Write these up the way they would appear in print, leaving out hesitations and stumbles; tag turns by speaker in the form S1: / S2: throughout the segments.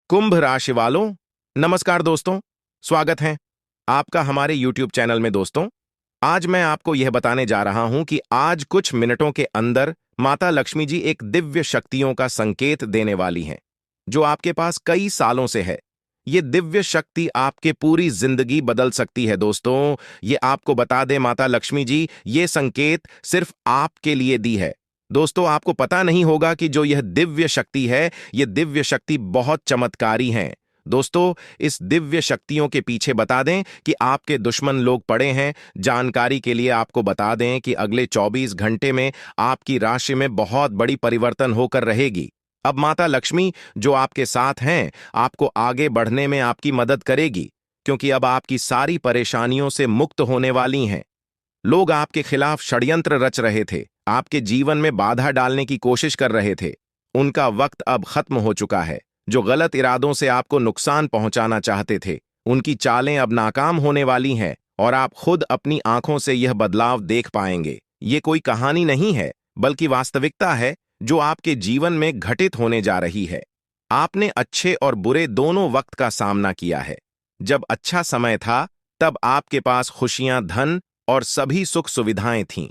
S1: कुंभ राशि वालों, नमस्कार दोस्तों। स्वागत है आपका हमारे YouTube चैनल में। दोस्तों, आज मैं आपको यह बताने जा रहा हूं कि आज कुछ मिनटों के अंदर माता लक्ष्मी जी एक दिव्य शक्तियों का संकेत देने वाली हैं, जो आपके पास कई सालों से है। ये दिव्य शक्ति आपके पूरी जिंदगी बदल सकती है। दोस्तों, ये आपको बता दे माता लक्ष्मी जी ये संकेत सिर्फ आपके लिए दी है। दोस्तों, आपको पता नहीं होगा कि जो यह दिव्य शक्ति है, ये दिव्य शक्ति बहुत चमत्कारी हैं। दोस्तों, इस दिव्य शक्तियों के पीछे बता दें कि आपके दुश्मन लोग पड़े हैं। जानकारी के लिए आपको बता दें कि अगले 24 घंटे में आपकी राशि में बहुत बड़ी परिवर्तन होकर रहेगी। अब माता लक्ष्मी जो आपके साथ हैं, आपको आगे बढ़ने में आपकी मदद करेगी, क्योंकि अब आपकी सारी परेशानियों से मुक्त होने वाली हैं। लोग आपके खिलाफ षड्यंत्र रच रहे थे, आपके जीवन में बाधा डालने की कोशिश कर रहे थे। उनका वक्त अब खत्म हो चुका है। जो गलत इरादों से आपको नुकसान पहुंचाना चाहते थे, उनकी चालें अब नाकाम होने वाली हैं और आप खुद अपनी आंखों से यह बदलाव देख पाएंगे। ये कोई कहानी नहीं है, बल्कि वास्तविकता है जो आपके जीवन में घटित होने जा रही है। आपने अच्छे और बुरे दोनों वक्त का सामना किया है। जब अच्छा समय था, तब आपके पास खुशियां, धन और सभी सुख सुविधाएं थीं।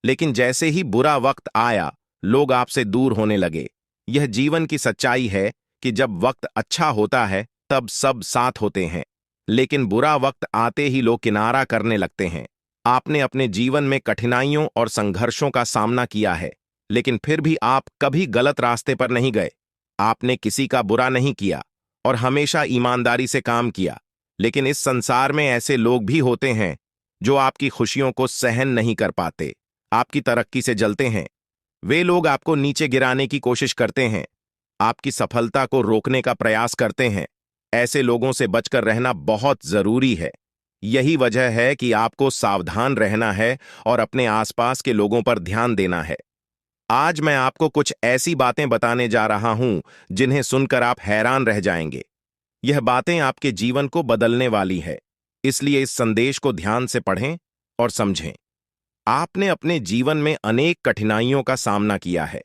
S1: लेकिन जैसे ही बुरा वक्त आया, लोग आपसे दूर होने लगे। यह जीवन की सच्चाई है कि जब वक्त अच्छा होता है, तब सब साथ होते हैं, लेकिन बुरा वक्त आते ही लोग किनारा करने लगते हैं। आपने अपने जीवन में कठिनाइयों और संघर्षों का सामना किया है, लेकिन फिर भी आप कभी गलत रास्ते पर नहीं गए। आपने किसी का बुरा नहीं किया और हमेशा ईमानदारी से काम किया। लेकिन इस संसार में ऐसे लोग भी होते हैं जो आपकी खुशियों को सहन नहीं कर पाते, आपकी तरक्की से जलते हैं। वे लोग आपको नीचे गिराने की कोशिश करते हैं, आपकी सफलता को रोकने का प्रयास करते हैं। ऐसे लोगों से बचकर रहना बहुत जरूरी है। यही वजह है कि आपको सावधान रहना है और अपने आसपास के लोगों पर ध्यान देना है। आज मैं आपको कुछ ऐसी बातें बताने जा रहा हूं जिन्हें सुनकर आप हैरान रह जाएंगे। यह बातें आपके जीवन को बदलने वाली है, इसलिए इस संदेश को ध्यान से पढ़ें और समझें। आपने अपने जीवन में अनेक कठिनाइयों का सामना किया है,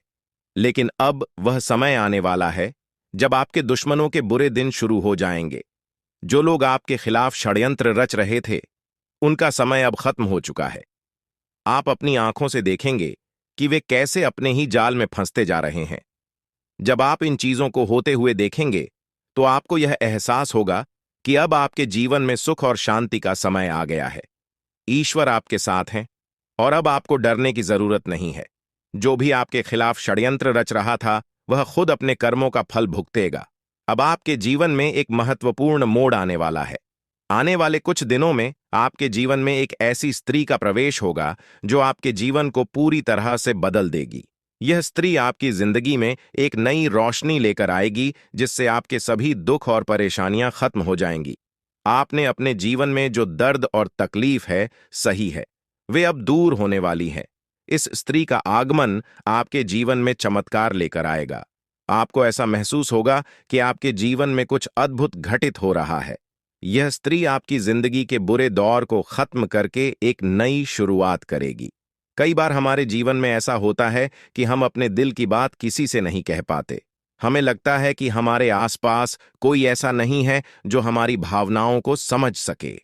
S1: लेकिन अब वह समय आने वाला है जब आपके दुश्मनों के बुरे दिन शुरू हो जाएंगे। जो लोग आपके खिलाफ षड्यंत्र रच रहे थे, उनका समय अब खत्म हो चुका है। आप अपनी आंखों से देखेंगे कि वे कैसे अपने ही जाल में फंसते जा रहे हैं। जब आप इन चीजों को होते हुए देखेंगे, तो आपको यह एहसास होगा कि अब आपके जीवन में सुख और शांति का समय आ गया है। ईश्वर आपके साथ हैं और अब आपको डरने की जरूरत नहीं है। जो भी आपके खिलाफ षड्यंत्र रच रहा था, वह खुद अपने कर्मों का फल भुगतेगा। अब आपके जीवन में एक महत्वपूर्ण मोड़ आने वाला है। आने वाले कुछ दिनों में आपके जीवन में एक ऐसी स्त्री का प्रवेश होगा जो आपके जीवन को पूरी तरह से बदल देगी। यह स्त्री आपकी जिंदगी में एक नई रोशनी लेकर आएगी, जिससे आपके सभी दुख और परेशानियां खत्म हो जाएंगी। आपने अपने जीवन में जो दर्द और तकलीफ है, सही है, वे अब दूर होने वाली हैं। इस स्त्री का आगमन आपके जीवन में चमत्कार लेकर आएगा। आपको ऐसा महसूस होगा कि आपके जीवन में कुछ अद्भुत घटित हो रहा है। यह स्त्री आपकी जिंदगी के बुरे दौर को खत्म करके एक नई शुरुआत करेगी। कई बार हमारे जीवन में ऐसा होता है कि हम अपने दिल की बात किसी से नहीं कह पाते। हमें लगता है कि हमारे आसपास कोई ऐसा नहीं है जो हमारी भावनाओं को समझ सके।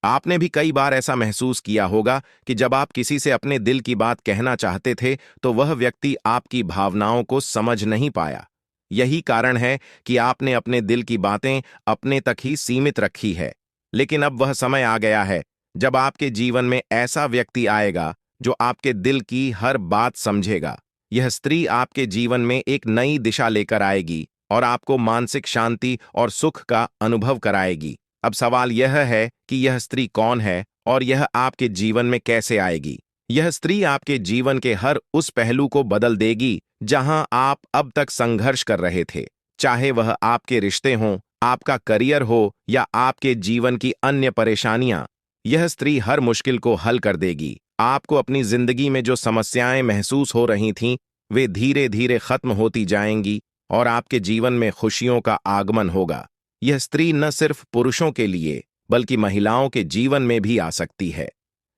S1: आपने भी कई बार ऐसा महसूस किया होगा कि जब आप किसी से अपने दिल की बात कहना चाहते थे, तो वह व्यक्ति आपकी भावनाओं को समझ नहीं पाया। यही कारण है कि आपने अपने दिल की बातें अपने तक ही सीमित रखी है। लेकिन अब वह समय आ गया है जब आपके जीवन में ऐसा व्यक्ति आएगा जो आपके दिल की हर बात समझेगा। यह स्त्री आपके जीवन में एक नई दिशा लेकर आएगी और आपको मानसिक शांति और सुख का अनुभव कराएगी। अब सवाल यह है कि यह स्त्री कौन है और यह आपके जीवन में कैसे आएगी। यह स्त्री आपके जीवन के हर उस पहलू को बदल देगी जहां आप अब तक संघर्ष कर रहे थे, चाहे वह आपके रिश्ते हों, आपका करियर हो या आपके जीवन की अन्य परेशानियां। यह स्त्री हर मुश्किल को हल कर देगी। आपको अपनी जिंदगी में जो समस्याएं महसूस हो रही थीं, वे धीरे धीरे खत्म होती जाएंगी और आपके जीवन में खुशियों का आगमन होगा। यह स्त्री न सिर्फ पुरुषों के लिए, बल्कि महिलाओं के जीवन में भी आ सकती है।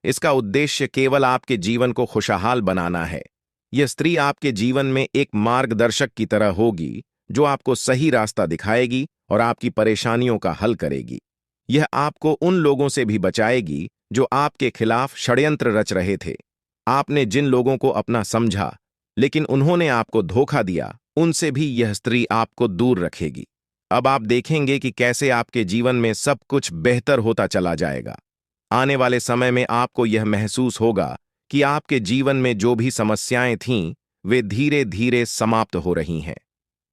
S1: इसका उद्देश्य केवल आपके जीवन को खुशहाल बनाना है। यह स्त्री आपके जीवन में एक मार्गदर्शक की तरह होगी, जो आपको सही रास्ता दिखाएगी और आपकी परेशानियों का हल करेगी। यह आपको उन लोगों से भी बचाएगी जो आपके खिलाफ षड्यंत्र रच रहे थे। आपने जिन लोगों को अपना समझा लेकिन उन्होंने आपको धोखा दिया, उनसे भी यह स्त्री आपको दूर रखेगी। अब आप देखेंगे कि कैसे आपके जीवन में सब कुछ बेहतर होता चला जाएगा। आने वाले समय में आपको यह महसूस होगा कि आपके जीवन में जो भी समस्याएं थीं, वे धीरे धीरे समाप्त हो रही हैं।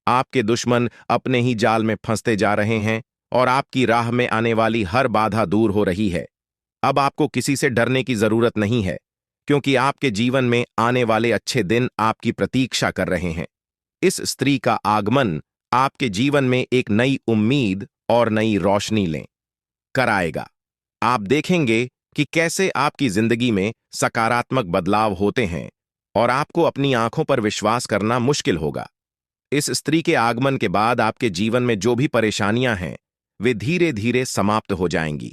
S1: आपके दुश्मन अपने ही जाल में फंसते जा रहे हैं और आपकी राह में आने वाली हर बाधा दूर हो रही है। अब आपको किसी से डरने की जरूरत नहीं है, क्योंकि आपके जीवन में आने वाले अच्छे दिन आपकी प्रतीक्षा कर रहे हैं। इस स्त्री का आगमन आपके जीवन में एक नई उम्मीद और नई रोशनी ले कर आएगा। आप देखेंगे कि कैसे आपकी जिंदगी में सकारात्मक बदलाव होते हैं और आपको अपनी आंखों पर विश्वास करना मुश्किल होगा। इस स्त्री के आगमन के बाद आपके जीवन में जो भी परेशानियां हैं, वे धीरे धीरे समाप्त हो जाएंगी।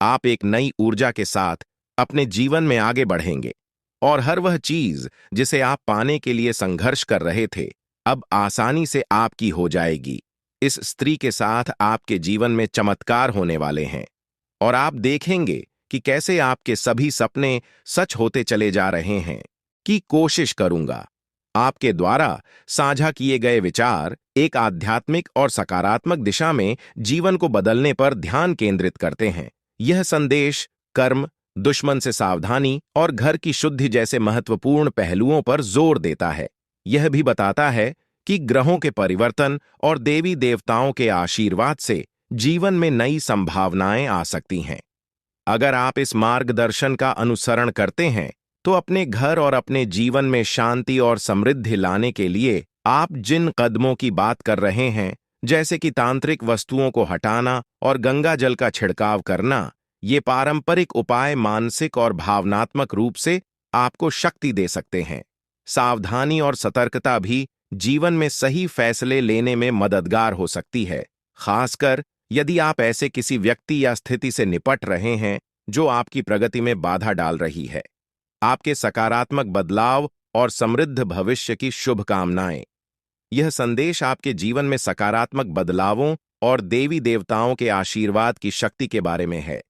S1: आप एक नई ऊर्जा के साथ अपने जीवन में आगे बढ़ेंगे और हर वह चीज जिसे आप पाने के लिए संघर्ष कर रहे थे, अब आसानी से आपकी हो जाएगी। इस स्त्री के साथ आपके जीवन में चमत्कार होने वाले हैं और आप देखेंगे कि कैसे आपके सभी सपने सच होते चले जा रहे हैं। कि कोशिश करूंगा। आपके द्वारा साझा किए गए विचार एक आध्यात्मिक और सकारात्मक दिशा में जीवन को बदलने पर ध्यान केंद्रित करते हैं। यह संदेश कर्म, दुश्मन से सावधानी और घर की शुद्धि जैसे महत्वपूर्ण पहलुओं पर जोर देता है। यह भी बताता है कि ग्रहों के परिवर्तन और देवी देवताओं के आशीर्वाद से जीवन में नई संभावनाएं आ सकती हैं। अगर आप इस मार्गदर्शन का अनुसरण करते हैं, तो अपने घर और अपने जीवन में शांति और समृद्धि लाने के लिए आप जिन कदमों की बात कर रहे हैं, जैसे कि तांत्रिक वस्तुओं को हटाना और गंगा जल का छिड़काव करना, ये पारंपरिक उपाय मानसिक और भावनात्मक रूप से आपको शक्ति दे सकते हैं। सावधानी और सतर्कता भी जीवन में सही फैसले लेने में मददगार हो सकती है, खासकर यदि आप ऐसे किसी व्यक्ति या स्थिति से निपट रहे हैं जो आपकी प्रगति में बाधा डाल रही है। आपके सकारात्मक बदलाव और समृद्ध भविष्य की शुभकामनाएं। यह संदेश आपके जीवन में सकारात्मक बदलावों और देवी देवताओं के आशीर्वाद की शक्ति के बारे में है।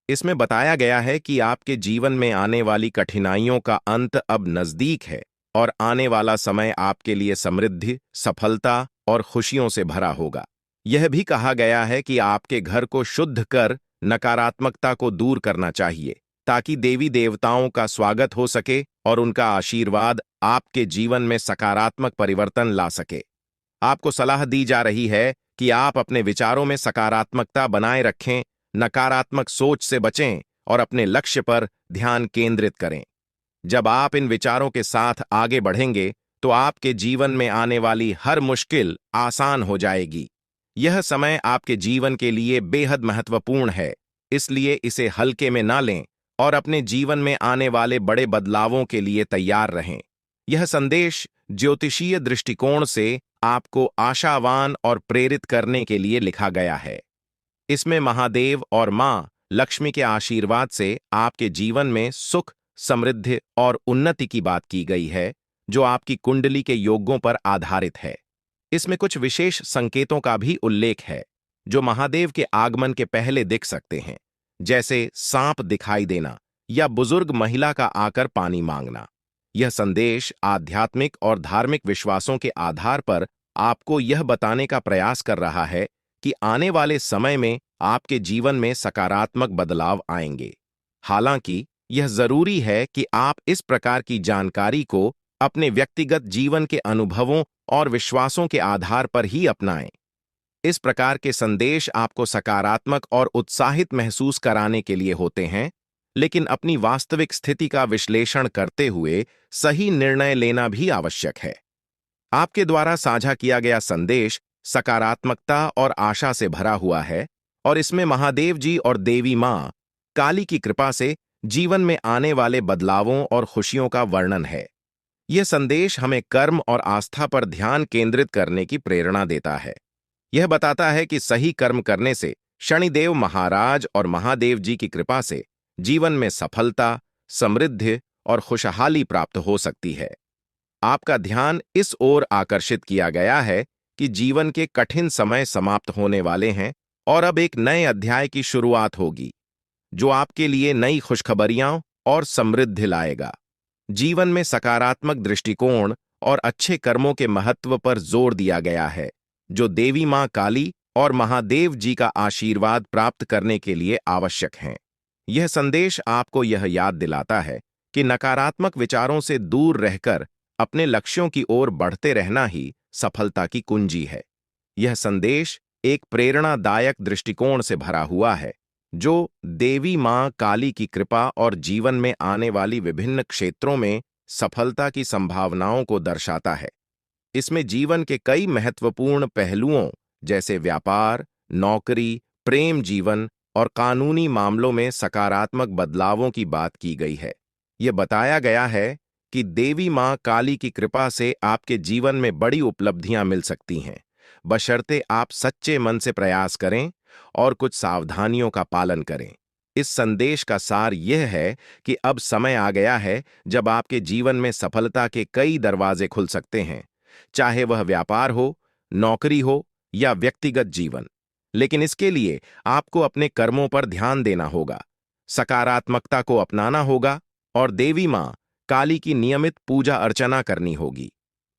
S1: इसमें बताया गया है कि आपके जीवन में आने वाली कठिनाइयों का अंत अब नजदीक है और आने वाला समय आपके लिए समृद्धि, सफलता और खुशियों से भरा होगा। यह भी कहा गया है कि आपके घर को शुद्ध कर नकारात्मकता को दूर करना चाहिए, ताकि देवी देवताओं का स्वागत हो सके और उनका आशीर्वाद आपके जीवन में सकारात्मक परिवर्तन ला सके। आपको सलाह दी जा रही है कि आप अपने विचारों में सकारात्मकता बनाए रखें, नकारात्मक सोच से बचें और अपने लक्ष्य पर ध्यान केंद्रित करें। जब आप इन विचारों के साथ आगे बढ़ेंगे, तो आपके जीवन में आने वाली हर मुश्किल आसान हो जाएगी। यह समय आपके जीवन के लिए बेहद महत्वपूर्ण है, इसलिए इसे हल्के में ना लें और अपने जीवन में आने वाले बड़े बदलावों के लिए तैयार रहें। यह संदेश ज्योतिषीय दृष्टिकोण से आपको आशावान और प्रेरित करने के लिए लिखा गया है। इसमें महादेव और मां लक्ष्मी के आशीर्वाद से आपके जीवन में सुख, समृद्धि और उन्नति की बात की गई है, जो आपकी कुंडली के योगों पर आधारित है। इसमें कुछ विशेष संकेतों का भी उल्लेख है, जो महादेव के आगमन के पहले दिख सकते हैं, जैसे सांप दिखाई देना या बुजुर्ग महिला का आकर पानी मांगना। यह संदेश आध्यात्मिक और धार्मिक विश्वासों के आधार पर आपको यह बताने का प्रयास कर रहा है कि आने वाले समय में आपके जीवन में सकारात्मक बदलाव आएंगे। हालांकि यह जरूरी है कि आप इस प्रकार की जानकारी को अपने व्यक्तिगत जीवन के अनुभवों और विश्वासों के आधार पर ही अपनाएं। इस प्रकार के संदेश आपको सकारात्मक और उत्साहित महसूस कराने के लिए होते हैं, लेकिन अपनी वास्तविक स्थिति का विश्लेषण करते हुए सही निर्णय लेना भी आवश्यक है। आपके द्वारा साझा किया गया संदेश सकारात्मकता और आशा से भरा हुआ है और इसमें महादेव जी और देवी मां काली की कृपा से जीवन में आने वाले बदलावों और खुशियों का वर्णन है। यह संदेश हमें कर्म और आस्था पर ध्यान केंद्रित करने की प्रेरणा देता है। यह बताता है कि सही कर्म करने से शनिदेव महाराज और महादेव जी की कृपा से जीवन में सफलता, समृद्धि और खुशहाली प्राप्त हो सकती है। आपका ध्यान इस ओर आकर्षित किया गया है कि जीवन के कठिन समय समाप्त होने वाले हैं और अब एक नए अध्याय की शुरुआत होगी, जो आपके लिए नई खुशखबरियां और समृद्धि लाएगा। जीवन में सकारात्मक दृष्टिकोण और अच्छे कर्मों के महत्व पर जोर दिया गया है, जो देवी मां काली और महादेव जी का आशीर्वाद प्राप्त करने के लिए आवश्यक हैं। यह संदेश आपको यह याद दिलाता है कि नकारात्मक विचारों से दूर रहकर अपने लक्ष्यों की ओर बढ़ते रहना ही सफलता की कुंजी है। यह संदेश एक प्रेरणादायक दृष्टिकोण से भरा हुआ है, जो देवी मां काली की कृपा और जीवन में आने वाली विभिन्न क्षेत्रों में सफलता की संभावनाओं को दर्शाता है। इसमें जीवन के कई महत्वपूर्ण पहलुओं जैसे व्यापार, नौकरी, प्रेम जीवन और कानूनी मामलों में सकारात्मक बदलावों की बात की गई है। यह बताया गया है कि देवी मां काली की कृपा से आपके जीवन में बड़ी उपलब्धियां मिल सकती हैं, बशर्ते आप सच्चे मन से प्रयास करें और कुछ सावधानियों का पालन करें। इस संदेश का सार यह है कि अब समय आ गया है जब आपके जीवन में सफलता के कई दरवाजे खुल सकते हैं, चाहे वह व्यापार हो, नौकरी हो या व्यक्तिगत जीवन। लेकिन इसके लिए आपको अपने कर्मों पर ध्यान देना होगा, सकारात्मकता को अपनाना होगा और देवी मां काली की नियमित पूजा अर्चना करनी होगी।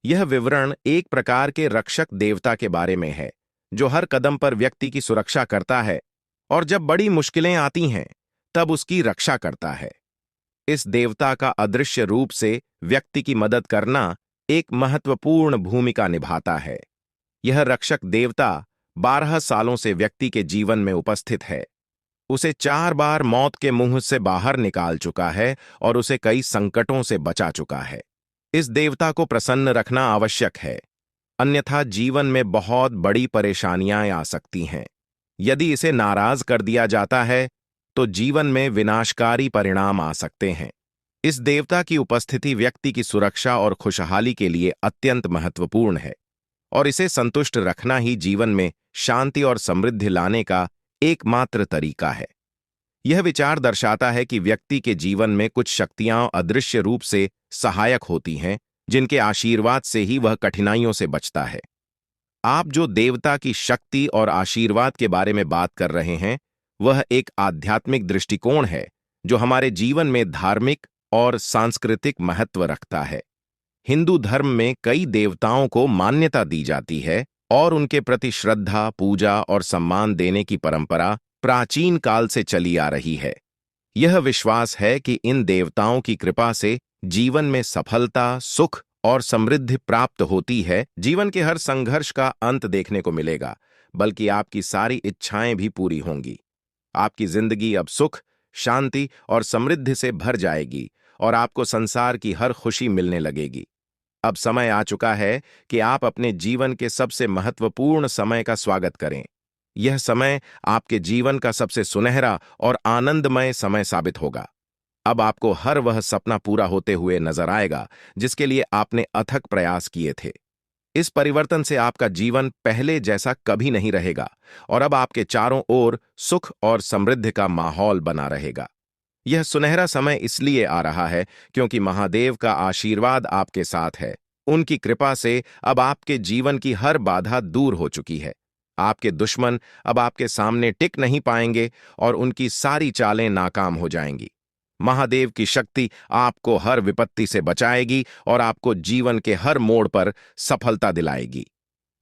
S1: यह विवरण एक प्रकार के रक्षक देवता के बारे में है, जो हर कदम पर व्यक्ति की सुरक्षा करता है और जब बड़ी मुश्किलें आती हैं, तब उसकी रक्षा करता है। इस देवता का अदृश्य रूप से व्यक्ति की मदद करना एक महत्वपूर्ण भूमिका निभाता है। यह रक्षक देवता 12 सालों से व्यक्ति के जीवन में उपस्थित है, उसे 4 बार मौत के मुंह से बाहर निकाल चुका है और उसे कई संकटों से बचा चुका है। इस देवता को प्रसन्न रखना आवश्यक है, अन्यथा जीवन में बहुत बड़ी परेशानियां आ सकती हैं। यदि इसे नाराज कर दिया जाता है, तो जीवन में विनाशकारी परिणाम आ सकते हैं। इस देवता की उपस्थिति व्यक्ति की सुरक्षा और खुशहाली के लिए अत्यंत महत्वपूर्ण है, और इसे संतुष्ट रखना ही जीवन में शांति और समृद्धि लाने का एकमात्र तरीका है। यह विचार दर्शाता है कि व्यक्ति के जीवन में कुछ शक्तियां अदृश्य रूप से सहायक होती हैं, जिनके आशीर्वाद से ही वह कठिनाइयों से बचता है। आप जो देवता की शक्ति और आशीर्वाद के बारे में बात कर रहे हैं, वह एक आध्यात्मिक दृष्टिकोण है जो हमारे जीवन में धार्मिक और सांस्कृतिक महत्व रखता है। हिंदू धर्म में कई देवताओं को मान्यता दी जाती है और उनके प्रति श्रद्धा, पूजा और सम्मान देने की परंपरा प्राचीन काल से चली आ रही है। यह विश्वास है कि इन देवताओं की कृपा से जीवन में सफलता, सुख और समृद्धि प्राप्त होती है। जीवन के हर संघर्ष का अंत देखने को मिलेगा, बल्कि आपकी सारी इच्छाएं भी पूरी होंगी। आपकी जिंदगी अब सुख, शांति और समृद्धि से भर जाएगी और आपको संसार की हर खुशी मिलने लगेगी। अब समय आ चुका है कि आप अपने जीवन के सबसे महत्वपूर्ण समय का स्वागत करें। यह समय आपके जीवन का सबसे सुनहरा और आनंदमय समय साबित होगा। अब आपको हर वह सपना पूरा होते हुए नजर आएगा जिसके लिए आपने अथक प्रयास किए थे। इस परिवर्तन से आपका जीवन पहले जैसा कभी नहीं रहेगा और अब आपके चारों ओर सुख और समृद्धि का माहौल बना रहेगा। यह सुनहरा समय इसलिए आ रहा है क्योंकि महादेव का आशीर्वाद आपके साथ है। उनकी कृपा से अब आपके जीवन की हर बाधा दूर हो चुकी है। आपके दुश्मन अब आपके सामने टिक नहीं पाएंगे और उनकी सारी चालें नाकाम हो जाएंगी। महादेव की शक्ति आपको हर विपत्ति से बचाएगी और आपको जीवन के हर मोड़ पर सफलता दिलाएगी।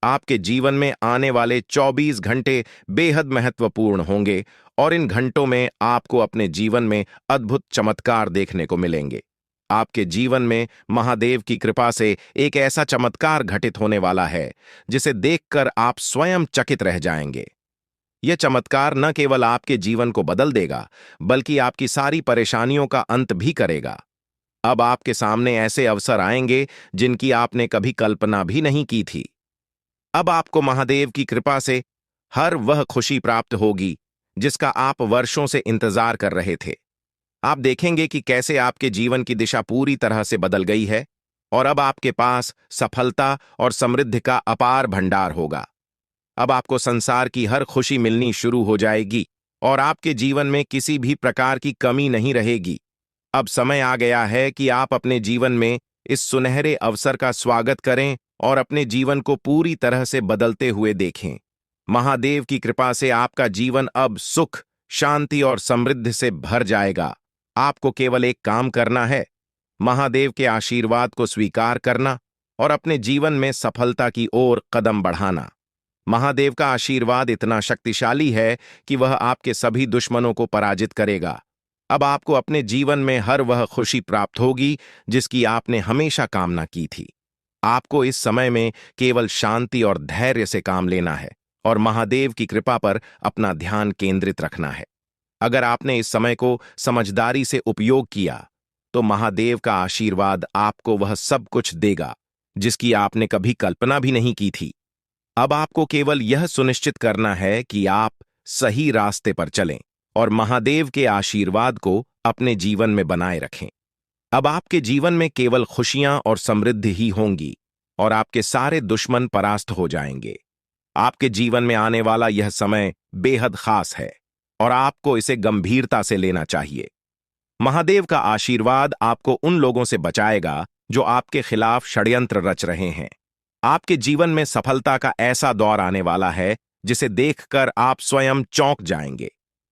S1: आपके जीवन में आने वाले 24 घंटे बेहद महत्वपूर्ण होंगे और इन घंटों में आपको अपने जीवन में अद्भुत चमत्कार देखने को मिलेंगे। आपके जीवन में महादेव की कृपा से एक ऐसा चमत्कार घटित होने वाला है जिसे देखकर आप स्वयं चकित रह जाएंगे। यह चमत्कार न केवल आपके जीवन को बदल देगा, बल्कि आपकी सारी परेशानियों का अंत भी करेगा। अब आपके सामने ऐसे अवसर आएंगे जिनकी आपने कभी कल्पना भी नहीं की थी। अब आपको महादेव की कृपा से हर वह खुशी प्राप्त होगी जिसका आप वर्षों से इंतजार कर रहे थे। आप देखेंगे कि कैसे आपके जीवन की दिशा पूरी तरह से बदल गई है और अब आपके पास सफलता और समृद्धि का अपार भंडार होगा। अब आपको संसार की हर खुशी मिलनी शुरू हो जाएगी और आपके जीवन में किसी भी प्रकार की कमी नहीं रहेगी। अब समय आ गया है कि आप अपने जीवन में इस सुनहरे अवसर का स्वागत करें और अपने जीवन को पूरी तरह से बदलते हुए देखें। महादेव की कृपा से आपका जीवन अब सुख, शांति और समृद्धि से भर जाएगा। आपको केवल एक काम करना है, महादेव के आशीर्वाद को स्वीकार करना और अपने जीवन में सफलता की ओर कदम बढ़ाना। महादेव का आशीर्वाद इतना शक्तिशाली है कि वह आपके सभी दुश्मनों को पराजित करेगा। अब आपको अपने जीवन में हर वह खुशी प्राप्त होगी जिसकी आपने हमेशा कामना की थी। आपको इस समय में केवल शांति और धैर्य से काम लेना है और महादेव की कृपा पर अपना ध्यान केंद्रित रखना है। अगर आपने इस समय को समझदारी से उपयोग किया तो महादेव का आशीर्वाद आपको वह सब कुछ देगा जिसकी आपने कभी कल्पना भी नहीं की थी। अब आपको केवल यह सुनिश्चित करना है कि आप सही रास्ते पर चलें और महादेव के आशीर्वाद को अपने जीवन में बनाए रखें। अब आपके जीवन में केवल खुशियां और समृद्धि ही होंगी और आपके सारे दुश्मन परास्त हो जाएंगे। आपके जीवन में आने वाला यह समय बेहद खास है और आपको इसे गंभीरता से लेना चाहिए। महादेव का आशीर्वाद आपको उन लोगों से बचाएगा जो आपके खिलाफ षड्यंत्र रच रहे हैं। आपके जीवन में सफलता का ऐसा दौर आने वाला है जिसे देखकर आप स्वयं चौंक जाएंगे।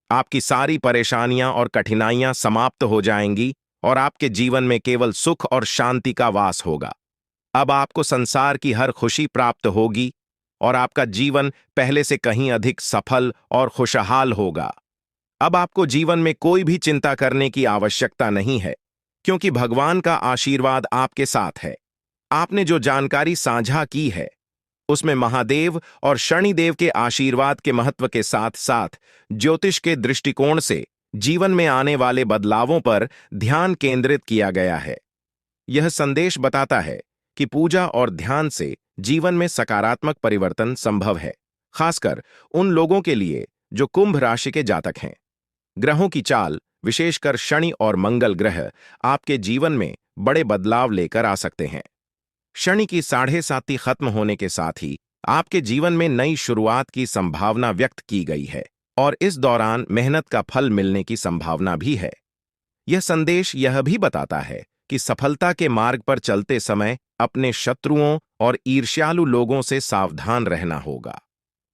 S1: आपकी सारी परेशानियां और कठिनाइयां समाप्त हो जाएंगी और आपके जीवन में केवल सुख और शांति का वास होगा। अब आपको संसार की हर खुशी प्राप्त होगी और आपका जीवन पहले से कहीं अधिक सफल और खुशहाल होगा। अब आपको जीवन में कोई भी चिंता करने की आवश्यकता नहीं है, क्योंकि भगवान का आशीर्वाद आपके साथ है। आपने जो जानकारी साझा की है उसमें महादेव और शनिदेव के आशीर्वाद के महत्व के साथ साथ ज्योतिष के दृष्टिकोण से जीवन में आने वाले बदलावों पर ध्यान केंद्रित किया गया है। यह संदेश बताता है कि पूजा और ध्यान से जीवन में सकारात्मक परिवर्तन संभव है, खासकर उन लोगों के लिए जो कुंभ राशि के जातक हैं। ग्रहों की चाल, विशेषकर शनि और मंगल ग्रह, आपके जीवन में बड़े बदलाव लेकर आ सकते हैं। शनि की 7.5 खत्म होने के साथ ही आपके जीवन में नई शुरुआत की संभावना व्यक्त की गई है और इस दौरान मेहनत का फल मिलने की संभावना भी है। यह संदेश यह भी बताता है कि सफलता के मार्ग पर चलते समय अपने शत्रुओं और ईर्ष्यालु लोगों से सावधान रहना होगा।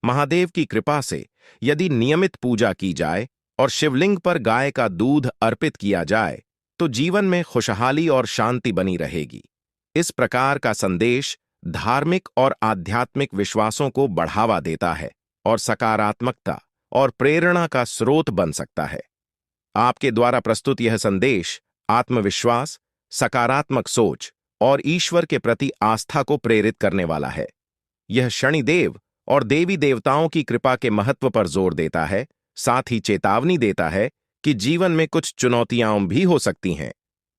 S1: महादेव की कृपा से यदि नियमित पूजा की जाए और शिवलिंग पर गाय का दूध अर्पित किया जाए तो जीवन में खुशहाली और शांति बनी रहेगी। इस प्रकार का संदेश धार्मिक और आध्यात्मिक विश्वासों को बढ़ावा देता है और सकारात्मकता और प्रेरणा का स्रोत बन सकता है। आपके द्वारा प्रस्तुत यह संदेश आत्मविश्वास, सकारात्मक सोच और ईश्वर के प्रति आस्था को प्रेरित करने वाला है। यह शनिदेव और देवी देवताओं की कृपा के महत्व पर जोर देता है, साथ ही चेतावनी देता है कि जीवन में कुछ चुनौतियां भी हो सकती हैं।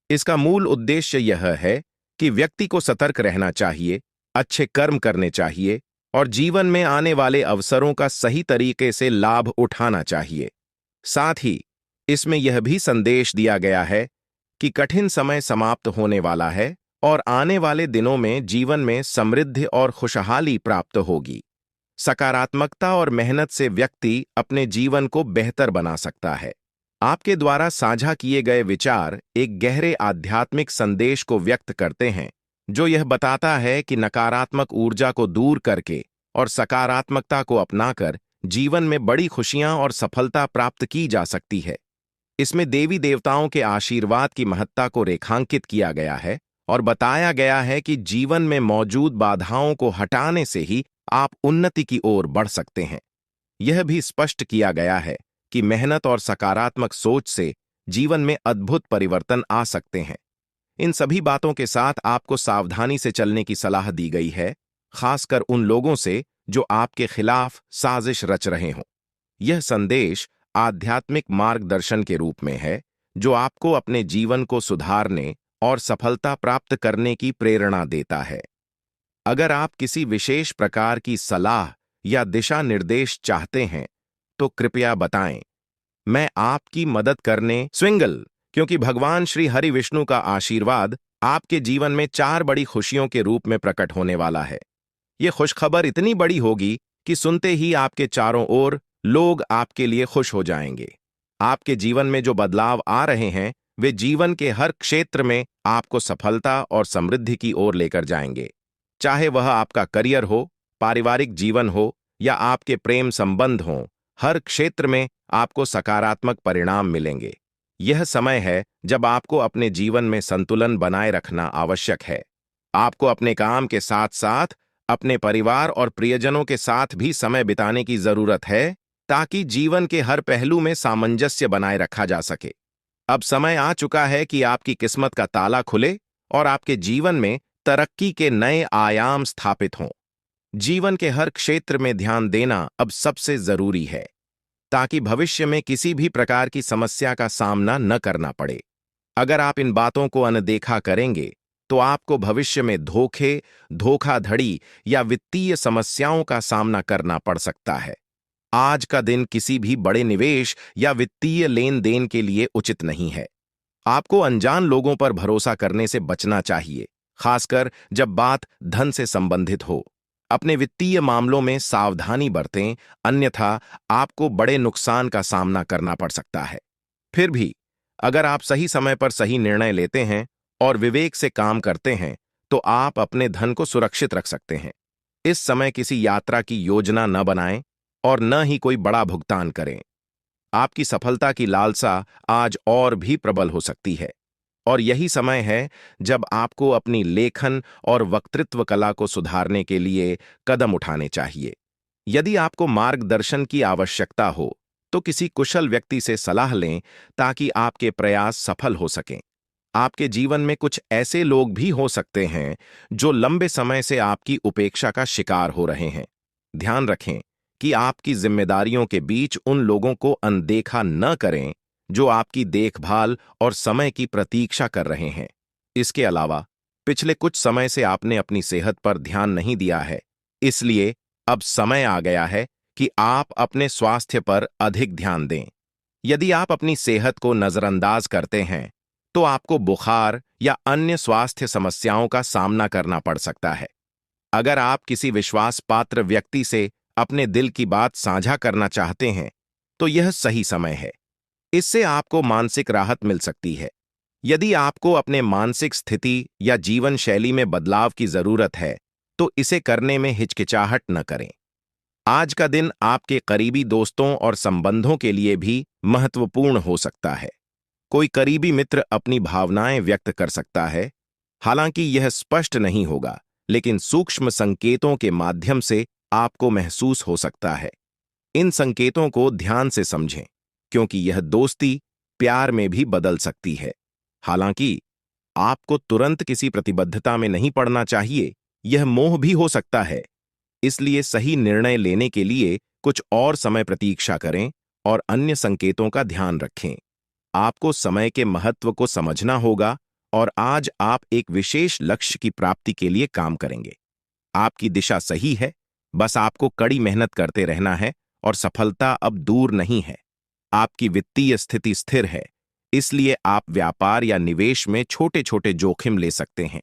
S1: इसका मूल उद्देश्य यह है कि व्यक्ति को सतर्क रहना चाहिए, अच्छे कर्म करने चाहिए और जीवन में आने वाले अवसरों का सही तरीके से लाभ उठाना चाहिए। साथ ही इसमें यह भी संदेश दिया गया है कि कठिन समय समाप्त होने वाला है और आने वाले दिनों में जीवन में समृद्धि और खुशहाली प्राप्त होगी। सकारात्मकता और मेहनत से व्यक्ति अपने जीवन को बेहतर बना सकता है। आपके द्वारा साझा किए गए विचार एक गहरे आध्यात्मिक संदेश को व्यक्त करते हैं, जो यह बताता है कि नकारात्मक ऊर्जा को दूर करके और सकारात्मकता को अपनाकर जीवन में बड़ी खुशियां और सफलता प्राप्त की जा सकती है। इसमें देवी देवताओं के आशीर्वाद की महत्ता को रेखांकित किया गया है और बताया गया है कि जीवन में मौजूद बाधाओं को हटाने से ही आप उन्नति की ओर बढ़ सकते हैं। यह भी स्पष्ट किया गया है कि मेहनत और सकारात्मक सोच से जीवन में अद्भुत परिवर्तन आ सकते हैं। इन सभी बातों के साथ आपको सावधानी से चलने की सलाह दी गई है, खासकर उन लोगों से जो आपके खिलाफ साजिश रच रहे हों। यह संदेश आध्यात्मिक मार्गदर्शन के रूप में है, जो आपको अपने जीवन को सुधारने और सफलता प्राप्त करने की प्रेरणा देता है। अगर आप किसी विशेष प्रकार की सलाह या दिशा निर्देश चाहते हैं तो कृपया बताएं। मैं आपकी मदद करने स्विंगल, क्योंकि भगवान श्री हरि विष्णु का आशीर्वाद आपके जीवन में 4 बड़ी खुशियों के रूप में प्रकट होने वाला है। ये खुशखबर इतनी बड़ी होगी कि सुनते ही आपके चारों ओर लोग आपके लिए खुश हो जाएंगे। आपके जीवन में जो बदलाव आ रहे हैं वे जीवन के हर क्षेत्र में आपको सफलता और समृद्धि की ओर लेकर जाएंगे। चाहे वह आपका करियर हो, पारिवारिक जीवन हो या आपके प्रेम संबंध हों, हर क्षेत्र में आपको सकारात्मक परिणाम मिलेंगे। यह समय है जब आपको अपने जीवन में संतुलन बनाए रखना आवश्यक है। आपको अपने काम के साथ साथ अपने परिवार और प्रियजनों के साथ भी समय बिताने की जरूरत है, ताकि जीवन के हर पहलू में सामंजस्य बनाए रखा जा सके। अब समय आ चुका है कि आपकी किस्मत का ताला खुले और आपके जीवन में तरक्की के नए आयाम स्थापित हों। जीवन के हर क्षेत्र में ध्यान देना अब सबसे जरूरी है, ताकि भविष्य में किसी भी प्रकार की समस्या का सामना न करना पड़े। अगर आप इन बातों को अनदेखा करेंगे, तो आपको भविष्य में धोखे, धोखाधड़ी या वित्तीय समस्याओं का सामना करना पड़ सकता है। आज का दिन किसी भी बड़े निवेश या वित्तीय लेन देन के लिए उचित नहीं है। आपको अनजान लोगों पर भरोसा करने से बचना चाहिए, खासकर जब बात धन से संबंधित हो। अपने वित्तीय मामलों में सावधानी बरतें, अन्यथा आपको बड़े नुकसान का सामना करना पड़ सकता है। फिर भी अगर आप सही समय पर सही निर्णय लेते हैं और विवेक से काम करते हैं, तो आप अपने धन को सुरक्षित रख सकते हैं। इस समय किसी यात्रा की योजना न बनाएं और न ही कोई बड़ा भुगतान करें। आपकी सफलता की लालसा आज और भी प्रबल हो सकती है, और यही समय है जब आपको अपनी लेखन और वक्तृत्व कला को सुधारने के लिए कदम उठाने चाहिए। यदि आपको मार्गदर्शन की आवश्यकता हो, तो किसी कुशल व्यक्ति से सलाह लें, ताकि आपके प्रयास सफल हो सकें। आपके जीवन में कुछ ऐसे लोग भी हो सकते हैं जो लंबे समय से आपकी उपेक्षा का शिकार हो रहे हैं। ध्यान रखें कि आपकी जिम्मेदारियों के बीच उन लोगों को अनदेखा न करें जो आपकी देखभाल और समय की प्रतीक्षा कर रहे हैं। इसके अलावा पिछले कुछ समय से आपने अपनी सेहत पर ध्यान नहीं दिया है, इसलिए अब समय आ गया है कि आप अपने स्वास्थ्य पर अधिक ध्यान दें। यदि आप अपनी सेहत को नजरअंदाज करते हैं, तो आपको बुखार या अन्य स्वास्थ्य समस्याओं का सामना करना पड़ सकता है। अगर आप किसी विश्वास पात्र व्यक्ति से अपने दिल की बात साझा करना चाहते हैं, तो यह सही समय है। इससे आपको मानसिक राहत मिल सकती है। यदि आपको अपने मानसिक स्थिति या जीवन शैली में बदलाव की जरूरत है, तो इसे करने में हिचकिचाहट न करें। आज का दिन आपके करीबी दोस्तों और संबंधों के लिए भी महत्वपूर्ण हो सकता है। कोई करीबी मित्र अपनी भावनाएं व्यक्त कर सकता है, हालांकि यह स्पष्ट नहीं होगा, लेकिन सूक्ष्म संकेतों के माध्यम से आपको महसूस हो सकता है। इन संकेतों को ध्यान से समझें, क्योंकि यह दोस्ती प्यार में भी बदल सकती है। हालांकि आपको तुरंत किसी प्रतिबद्धता में नहीं पड़ना चाहिए, यह मोह भी हो सकता है। इसलिए सही निर्णय लेने के लिए कुछ और समय प्रतीक्षा करें और अन्य संकेतों का ध्यान रखें। आपको समय के महत्व को समझना होगा, और आज आप एक विशेष लक्ष्य की प्राप्ति के लिए काम करेंगे। आपकी दिशा सही है, बस आपको कड़ी मेहनत करते रहना है और सफलता अब दूर नहीं है। आपकी वित्तीय स्थिति स्थिर है, इसलिए आप व्यापार या निवेश में छोटे छोटे जोखिम ले सकते हैं।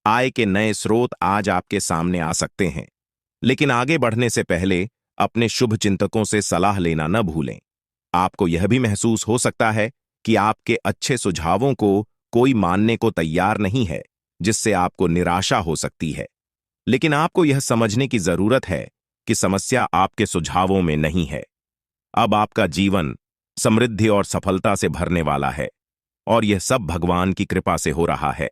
S1: आय के नए स्रोत आज आपके सामने आ सकते हैं, लेकिन आगे बढ़ने से पहले अपने शुभ चिंतकों से सलाह लेना न भूलें। आपको यह भी महसूस हो सकता है कि आपके अच्छे सुझावों को कोई मानने को तैयार नहीं है, जिससे आपको निराशा हो सकती है। लेकिन आपको यह समझने की जरूरत है कि समस्या आपके सुझावों में नहीं है। अब आपका जीवन समृद्धि और सफलता से भरने वाला है, और यह सब भगवान की कृपा से हो रहा है।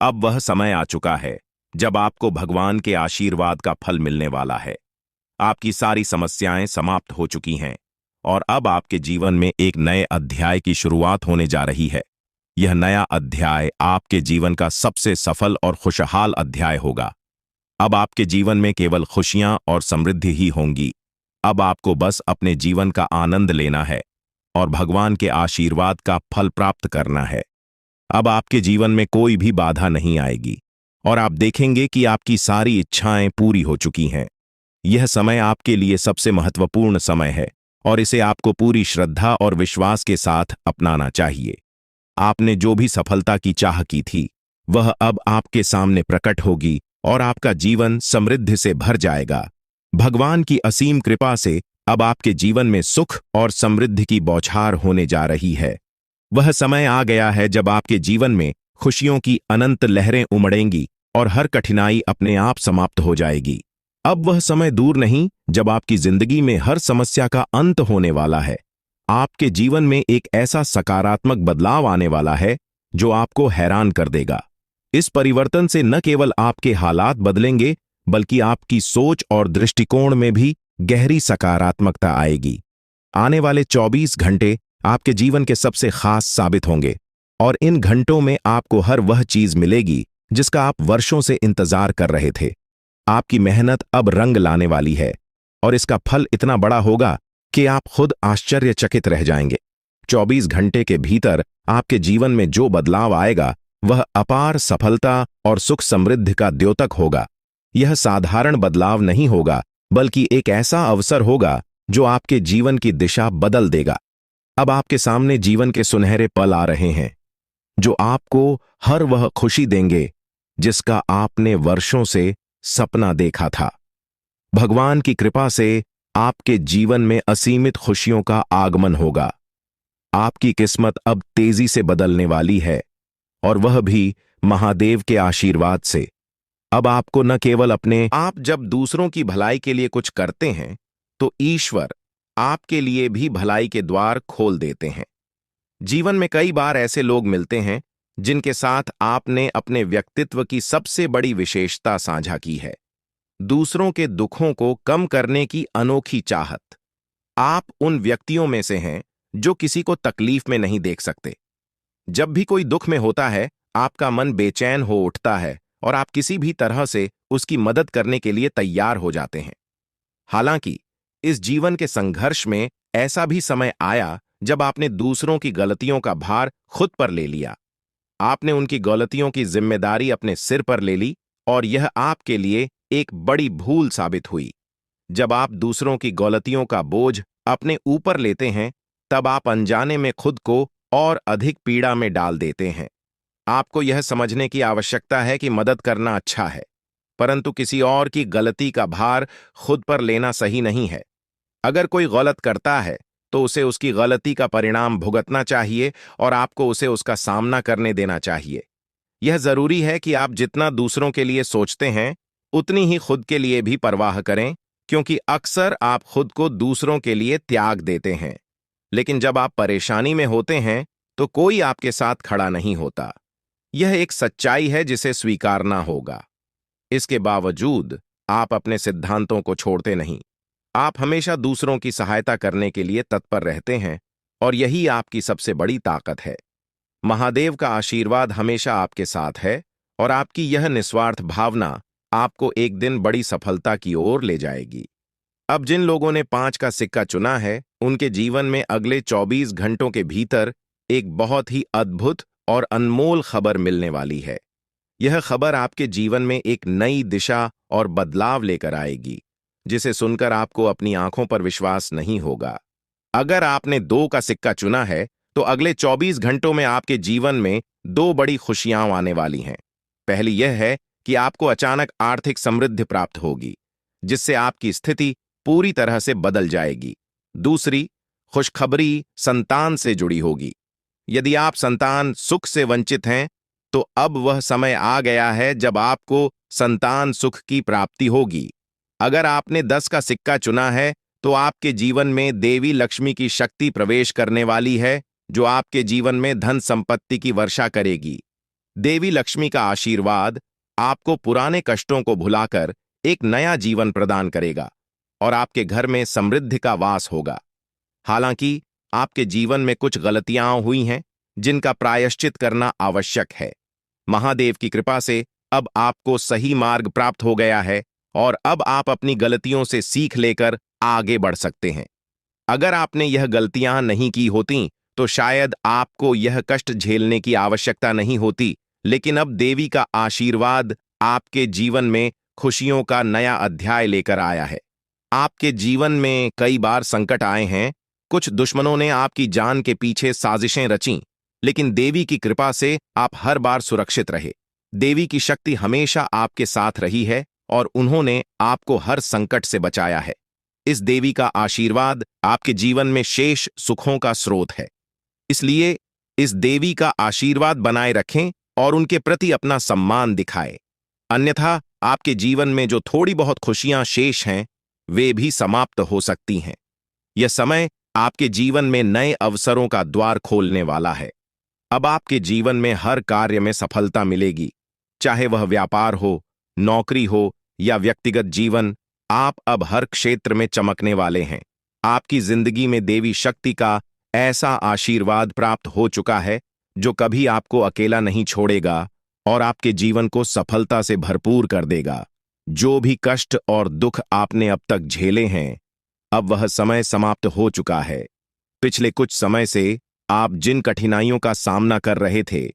S1: अब वह समय आ चुका है जब आपको भगवान के आशीर्वाद का फल मिलने वाला है। आपकी सारी समस्याएं समाप्त हो चुकी हैं, और अब आपके जीवन में एक नए अध्याय की शुरुआत होने जा रही है। यह नया अध्याय आपके जीवन का सबसे सफल और खुशहाल अध्याय होगा। अब आपके जीवन में केवल खुशियां और समृद्धि ही होंगी। अब आपको बस अपने जीवन का आनंद लेना है और भगवान के आशीर्वाद का फल प्राप्त करना है। अब आपके जीवन में कोई भी बाधा नहीं आएगी, और आप देखेंगे कि आपकी सारी इच्छाएं पूरी हो चुकी हैं। यह समय आपके लिए सबसे महत्वपूर्ण समय है, और इसे आपको पूरी श्रद्धा और विश्वास के साथ अपनाना चाहिए। आपने जो भी सफलता की चाह की थी, वह अब आपके सामने प्रकट होगी, और आपका जीवन समृद्धि से भर जाएगा। भगवान की असीम कृपा से अब आपके जीवन में सुख और समृद्धि की बौछार होने जा रही है। वह समय आ गया है जब आपके जीवन में खुशियों की अनंत लहरें उमड़ेंगी, और हर कठिनाई अपने आप समाप्त हो जाएगी। अब वह समय दूर नहीं जब आपकी जिंदगी में हर समस्या का अंत होने वाला है। आपके जीवन में एक ऐसा सकारात्मक बदलाव आने वाला है जो आपको हैरान कर देगा। इस परिवर्तन से न केवल आपके हालात बदलेंगे, बल्कि आपकी सोच और दृष्टिकोण में भी गहरी सकारात्मकता आएगी। आने वाले 24 घंटे आपके जीवन के सबसे खास साबित होंगे, और इन घंटों में आपको हर वह चीज मिलेगी जिसका आप वर्षों से इंतजार कर रहे थे। आपकी मेहनत अब रंग लाने वाली है, और इसका फल इतना बड़ा होगा कि आप खुद आश्चर्यचकित रह जाएंगे। 24 घंटे के भीतर आपके जीवन में जो बदलाव आएगा वह अपार सफलता और सुख समृद्धि का द्योतक होगा। यह साधारण बदलाव नहीं होगा, बल्कि एक ऐसा अवसर होगा जो आपके जीवन की दिशा बदल देगा। अब आपके सामने जीवन के सुनहरे पल आ रहे हैं, जो आपको हर वह खुशी देंगे जिसका आपने वर्षों से सपना देखा था। भगवान की कृपा से आपके जीवन में असीमित खुशियों का आगमन होगा। आपकी किस्मत अब तेजी से बदलने वाली है, और वह भी महादेव के आशीर्वाद से। अब आपको न केवल आप जब दूसरों की भलाई के लिए कुछ करते हैं, तो ईश्वर आपके लिए भी भलाई के द्वार खोल देते हैं। जीवन में कई बार ऐसे लोग मिलते हैं जिनके साथ आपने अपने व्यक्तित्व की सबसे बड़ी विशेषता साझा की है, दूसरों के दुखों को कम करने की अनोखी चाहत। आप उन व्यक्तियों में से हैं जो किसी को तकलीफ में नहीं देख सकते। जब भी कोई दुख में होता है, आपका मन बेचैन हो उठता है और आप किसी भी तरह से उसकी मदद करने के लिए तैयार हो जाते हैं। हालांकि इस जीवन के संघर्ष में ऐसा भी समय आया जब आपने दूसरों की गलतियों का भार खुद पर ले लिया। आपने उनकी गलतियों की जिम्मेदारी अपने सिर पर ले ली, और यह आपके लिए एक बड़ी भूल साबित हुई। जब आप दूसरों की गलतियों का बोझ अपने ऊपर लेते हैं, तब आप अनजाने में खुद को और अधिक पीड़ा में डाल देते हैं। आपको यह समझने की आवश्यकता है कि मदद करना अच्छा है, परंतु किसी और की गलती का भार खुद पर लेना सही नहीं है। अगर कोई गलत करता है तो उसे उसकी गलती का परिणाम भुगतना चाहिए, और आपको उसे उसका सामना करने देना चाहिए। यह जरूरी है कि आप जितना दूसरों के लिए सोचते हैं, उतनी ही खुद के लिए भी परवाह करें, क्योंकि अक्सर आप खुद को दूसरों के लिए त्याग देते हैं। लेकिन जब आप परेशानी में होते हैं तो कोई आपके साथ खड़ा नहीं होता। यह एक सच्चाई है जिसे स्वीकारना होगा। इसके बावजूद आप अपने सिद्धांतों को छोड़ते नहीं। आप हमेशा दूसरों की सहायता करने के लिए तत्पर रहते हैं, और यही आपकी सबसे बड़ी ताकत है। महादेव का आशीर्वाद हमेशा आपके साथ है, और आपकी यह निस्वार्थ भावना आपको एक दिन बड़ी सफलता की ओर ले जाएगी। अब जिन लोगों ने 5 का सिक्का चुना है, उनके जीवन में अगले 24 घंटों के भीतर एक बहुत ही अद्भुत और अनमोल खबर मिलने वाली है। यह खबर आपके जीवन में एक नई दिशा और बदलाव लेकर आएगी, जिसे सुनकर आपको अपनी आंखों पर विश्वास नहीं होगा। अगर आपने 2 का सिक्का चुना है, तो अगले 24 घंटों में आपके जीवन में 2 बड़ी खुशियां आने वाली हैं। पहली यह है कि आपको अचानक आर्थिक समृद्धि प्राप्त होगी, जिससे आपकी स्थिति पूरी तरह से बदल जाएगी। दूसरी खुशखबरी संतान से जुड़ी होगी। यदि आप संतान सुख से वंचित हैं, तो अब वह समय आ गया है जब आपको संतान सुख की प्राप्ति होगी। अगर आपने 10 का सिक्का चुना है, तो आपके जीवन में देवी लक्ष्मी की शक्ति प्रवेश करने वाली है, जो आपके जीवन में धन संपत्ति की वर्षा करेगी। देवी लक्ष्मी का आशीर्वाद आपको पुराने कष्टों को भुलाकर एक नया जीवन प्रदान करेगा, और आपके घर में समृद्धि का वास होगा। हालांकि आपके जीवन में कुछ गलतियां हुई हैं, जिनका प्रायश्चित करना आवश्यक है। महादेव की कृपा से अब आपको सही मार्ग प्राप्त हो गया है, और अब आप अपनी गलतियों से सीख लेकर आगे बढ़ सकते हैं। अगर आपने यह गलतियां नहीं की होती, तो शायद आपको यह कष्ट झेलने की आवश्यकता नहीं होती। लेकिन अब देवी का आशीर्वाद आपके जीवन में खुशियों का नया अध्याय लेकर आया है। आपके जीवन में कई बार संकट आए हैं, कुछ दुश्मनों ने आपकी जान के पीछे साजिशें रचीं, लेकिन देवी की कृपा से आप हर बार सुरक्षित रहे। देवी की शक्ति हमेशा आपके साथ रही है, और उन्होंने आपको हर संकट से बचाया है। इस देवी का आशीर्वाद आपके जीवन में शेष सुखों का स्रोत है। इसलिए इस देवी का आशीर्वाद बनाए रखें और उनके प्रति अपना सम्मान दिखाएं। अन्यथा आपके जीवन में जो थोड़ी बहुत खुशियां शेष हैं वे भी समाप्त हो सकती हैं। यह समय आपके जीवन में नए अवसरों का द्वार खोलने वाला है। अब आपके जीवन में हर कार्य में सफलता मिलेगी, चाहे वह व्यापार हो, नौकरी हो या व्यक्तिगत जीवन। आप अब हर क्षेत्र में चमकने वाले हैं। आपकी जिंदगी में देवी शक्ति का ऐसा आशीर्वाद प्राप्त हो चुका है जो कभी आपको अकेला नहीं छोड़ेगा और आपके जीवन को सफलता से भरपूर कर देगा। जो भी कष्ट और दुख आपने अब तक झेले हैं, अब वह समय समाप्त हो चुका है। पिछले कुछ समय से आप जिन कठिनाइयों का सामना कर रहे थे,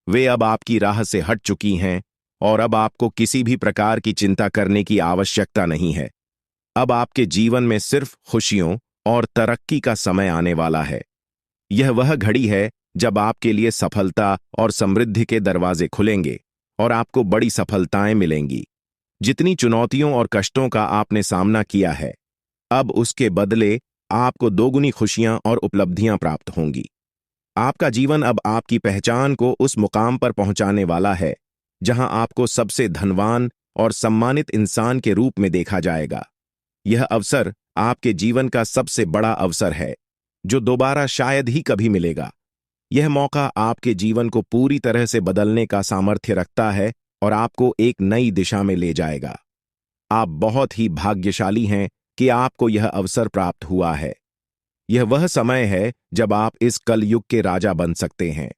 S1: वे अब आपकी राह से हट चुकी हैं और अब आपको किसी भी प्रकार की चिंता करने की आवश्यकता नहीं है। अब आपके जीवन में सिर्फ खुशियों और तरक्की का समय आने वाला है। यह वह घड़ी है जब आपके लिए सफलता और समृद्धि के दरवाजे खुलेंगे और आपको बड़ी सफलताएं मिलेंगी। जितनी चुनौतियों और कष्टों का आपने सामना किया है, अब उसके बदले आपको दोगुनी खुशियां और उपलब्धियां प्राप्त होंगी। आपका जीवन अब आपकी पहचान को उस मुकाम पर पहुंचाने वाला है जहां आपको सबसे धनवान और सम्मानित इंसान के रूप में देखा जाएगा। यह अवसर आपके जीवन का सबसे बड़ा अवसर है जो दोबारा शायद ही कभी मिलेगा। यह मौका आपके जीवन को पूरी तरह से बदलने का सामर्थ्य रखता है और आपको एक नई दिशा में ले जाएगा। आप बहुत ही भाग्यशाली हैं कि आपको यह अवसर प्राप्त हुआ है। यह वह समय है जब आप इस कलयुग के राजा बन सकते हैं।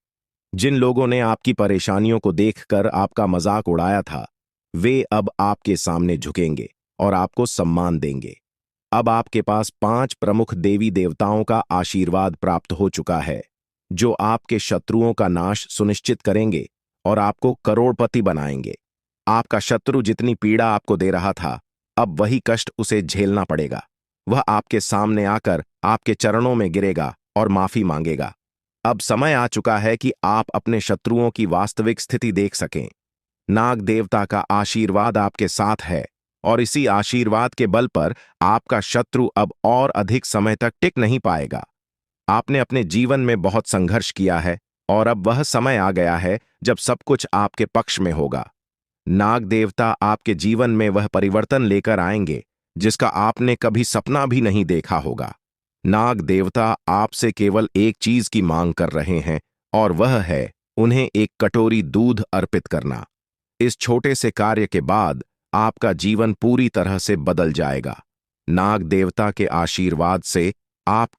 S1: जिन लोगों ने आपकी परेशानियों को देखकर आपका मजाक उड़ाया था, वे अब आपके सामने झुकेंगे और आपको सम्मान देंगे। अब आपके पास 5 प्रमुख देवी देवताओं का आशीर्वाद प्राप्त हो चुका है जो आपके शत्रुओं का नाश सुनिश्चित करेंगे और आपको करोड़पति बनाएंगे। आपका शत्रु जितनी पीड़ा आपको दे रहा था, अब वही कष्ट उसे झेलना पड़ेगा। वह आपके सामने आकर आपके चरणों में गिरेगा और माफी मांगेगा। अब समय आ चुका है कि आप अपने शत्रुओं की वास्तविक स्थिति देख सकें। नाग देवता का आशीर्वाद आपके साथ है और इसी आशीर्वाद के बल पर आपका शत्रु अब और अधिक समय तक टिक नहीं पाएगा। आपने अपने जीवन में बहुत संघर्ष किया है और अब वह समय आ गया है जब सब कुछ आपके पक्ष में होगा। नाग देवता आपके जीवन में वह परिवर्तन लेकर आएंगे जिसका आपने कभी सपना भी नहीं देखा होगा। नाग देवता आपसे केवल एक चीज की मांग कर रहे हैं और वह है उन्हें एक कटोरी दूध अर्पित करना। इस छोटे से कार्य के बाद आपका जीवन पूरी तरह से बदल जाएगा। नाग देवता के आशीर्वाद से आप